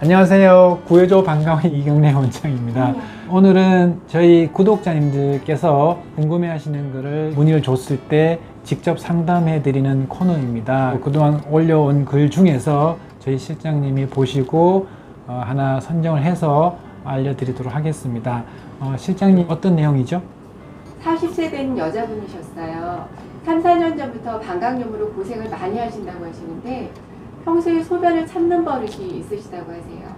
안녕하세요. 구해줘 방광의 이경래 원장입니다. 오늘은 저희 구독자님들께서 궁금해 하시는 것을 문의를 줬을 때 직접 상담해 드리는 코너입니다. 그동안 올려온 글 중에서 저희 실장님이 보시고 하나 선정을 해서 알려드리도록 하겠습니다. 실장님 어떤 내용이죠? 40세 된 여자분이셨어요. 3, 4년 전부터 방광염으로 고생을 많이 하신다고 하시는데 평소에 소변을 참는 버릇이 있으시다고 하세요.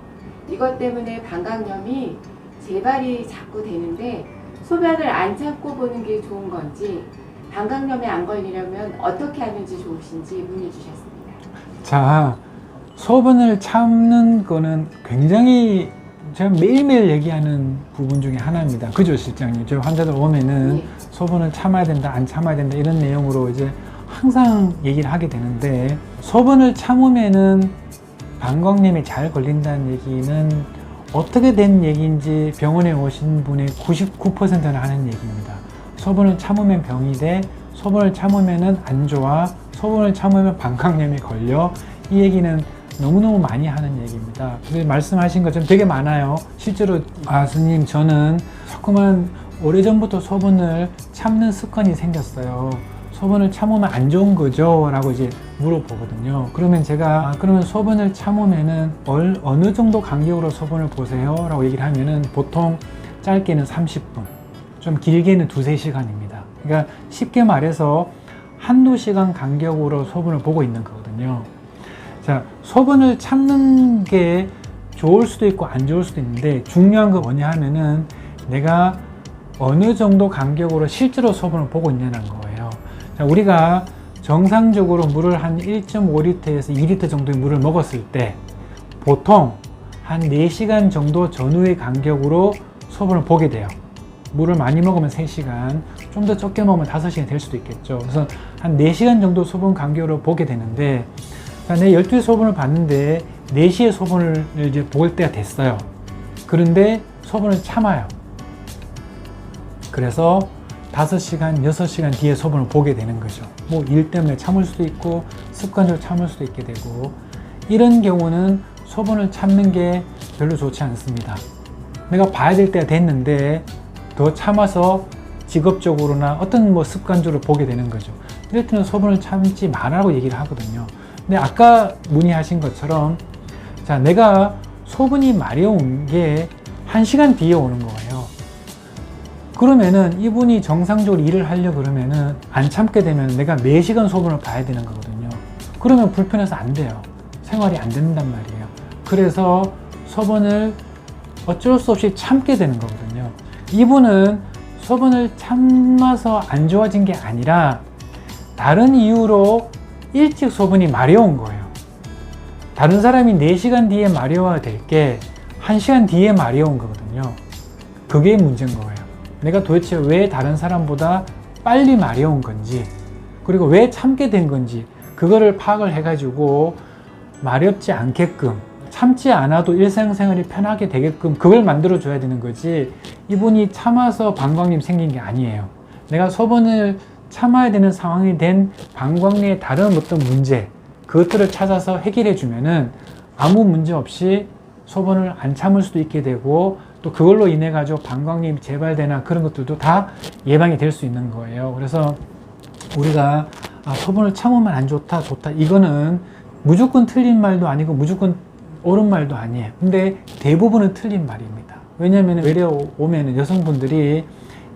이것 때문에 방광염이 재발이 자꾸 되는데 소변을 안 참고 보는 게 좋은 건지, 방광염에 안 걸리려면 어떻게 하는지 좋으신지 문의 주셨습니다. 자, 소변을 참는 거는 굉장히 제가 매일매일 얘기하는 부분 중에 하나입니다. 그죠, 실장님? 저 환자들 오면은 네. 소변을 참아야 된다, 안 참아야 된다 이런 내용으로 이제 항상 얘기를 하게 되는데, 소변을 참으면은 방광염이 잘 걸린다는 얘기는 어떻게 된 얘기인지 병원에 오신 분의 99%는 하는 얘기입니다. 소변을 참으면 병이 돼, 소변을 참으면은 안 좋아, 소변을 참으면 방광염이 걸려. 이 얘기는 너무너무 많이 하는 얘기입니다. 말씀하신 것처럼 되게 많아요. 실제로 스님, 저는 자꾸만 오래전부터 소변을 참는 습관이 생겼어요. 소변을 참으면 안 좋은 거죠? 라고 이제 물어보거든요. 그러면 제가 그러면 소변을 참으면은 어느 정도 간격으로 소변을 보세요? 라고 얘기를 하면은 보통 짧게는 30분, 좀 길게는 2~3시간입니다. 그러니까 쉽게 말해서 한두 시간 간격으로 소변을 보고 있는 거거든요. 자, 소변을 참는 게 좋을 수도 있고 안 좋을 수도 있는데, 중요한 건 뭐냐 하면은 내가 어느 정도 간격으로 실제로 소변을 보고 있냐는 거예요. 자, 우리가 정상적으로 물을 한 1.5리터에서 2리터 정도의 물을 먹었을 때 보통 한 4시간 정도 전후의 간격으로 소변을 보게 돼요. 물을 많이 먹으면 3시간, 좀 더 적게 먹으면 5시간 될 수도 있겠죠. 그래서 한 4시간 정도 소변 간격으로 보게 되는데, 자, 내 12시 소변을 봤는데 4시에 소변을 이제 볼 때가 됐어요. 그런데 소변을 참아요. 그래서 5시간, 6시간 뒤에 소변을 보게 되는 거죠. 뭐 일 때문에 참을 수도 있고 습관적으로 참을 수도 있게 되고, 이런 경우는 소변을 참는 게 별로 좋지 않습니다. 내가 봐야 될 때가 됐는데 더 참아서 직업적으로나 어떤 뭐 습관적으로 보게 되는 거죠. 이럴 때는 소변을 참지 말라고 얘기를 하거든요. 근데 아까 문의하신 것처럼, 자, 내가 소변이 마려운 게 1시간 뒤에 오는 거예요. 그러면은 이분이 정상적으로 일을 하려고 그러면은 안 참게 되면 내가 4시간 소변을 봐야 되는 거거든요. 그러면 불편해서 안 돼요. 생활이 안 된단 말이에요. 그래서 소변을 어쩔 수 없이 참게 되는 거거든요. 이분은 소변을 참아서 안 좋아진 게 아니라 다른 이유로 일찍 소변이 마려운 거예요. 다른 사람이 4시간 뒤에 마려워야 될 게 1시간 뒤에 마려운 거거든요. 그게 문제인 거예요. 내가 도대체 왜 다른 사람보다 빨리 마려운 건지, 그리고 왜 참게 된 건지, 그거를 파악을 해가지고 마렵지 않게끔, 참지 않아도 일상생활이 편하게 되게끔 그걸 만들어 줘야 되는 거지, 이분이 참아서 방광염이 생긴 게 아니에요. 내가 소변을 참아야 되는 상황이 된 방광내의 다른 어떤 문제, 그것들을 찾아서 해결해 주면은 아무 문제 없이 소변을 안 참을 수도 있게 되고, 또 그걸로 인해 가지고 방광염이 재발되나 그런 것들도 다 예방이 될 수 있는 거예요. 그래서 우리가 소변을 참으면 안 좋다, 좋다, 이거는 무조건 틀린 말도 아니고 무조건 옳은 말도 아니에요. 근데 대부분은 틀린 말입니다. 왜냐하면 외래 오면은 여성분들이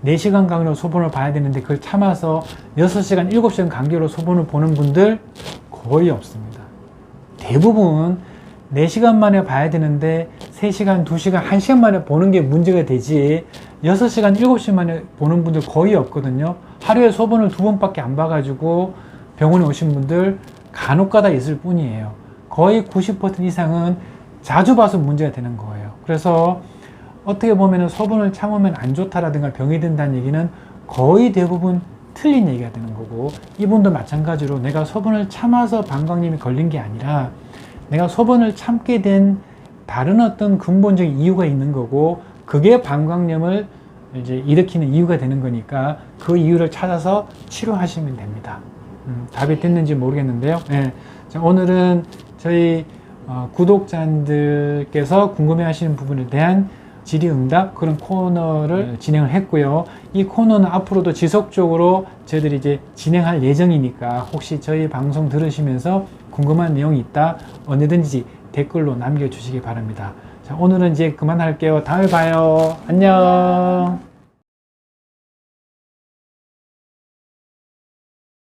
4시간 간격으로 소변을 봐야 되는데 그걸 참아서 6시간, 7시간 간격으로 소변을 보는 분들 거의 없습니다. 대부분 4시간 만에 봐야 되는데 3시간, 2시간, 1시간 만에 보는 게 문제가 되지, 6시간, 7시간 만에 보는 분들 거의 없거든요. 하루에 소변을 2번밖에 안 봐가지고 병원에 오신 분들 간혹가다 있을 뿐이에요. 거의 90% 이상은 자주 봐서 문제가 되는 거예요. 그래서 어떻게 보면 소변을 참으면 안 좋다라든가 병이 든다는 얘기는 거의 대부분 틀린 얘기가 되는 거고, 이분도 마찬가지로 내가 소변을 참아서 방광염이 걸린 게 아니라 내가 소변을 참게 된 다른 어떤 근본적인 이유가 있는 거고, 그게 방광염을 이제 일으키는 이유가 되는 거니까 그 이유를 찾아서 치료하시면 됩니다. 답이 됐는지 모르겠는데요. 네. 자, 오늘은 저희 구독자들께서 궁금해하시는 부분에 대한 질의응답 그런 코너를 진행을 했고요. 이 코너는 앞으로도 지속적으로 저희들이 이제 진행할 예정이니까 혹시 저희 방송 들으시면서 궁금한 내용이 있다 언제든지 댓글로 남겨주시기 바랍니다. 자, 오늘은 이제 그만할게요. 다음에 봐요. 안녕.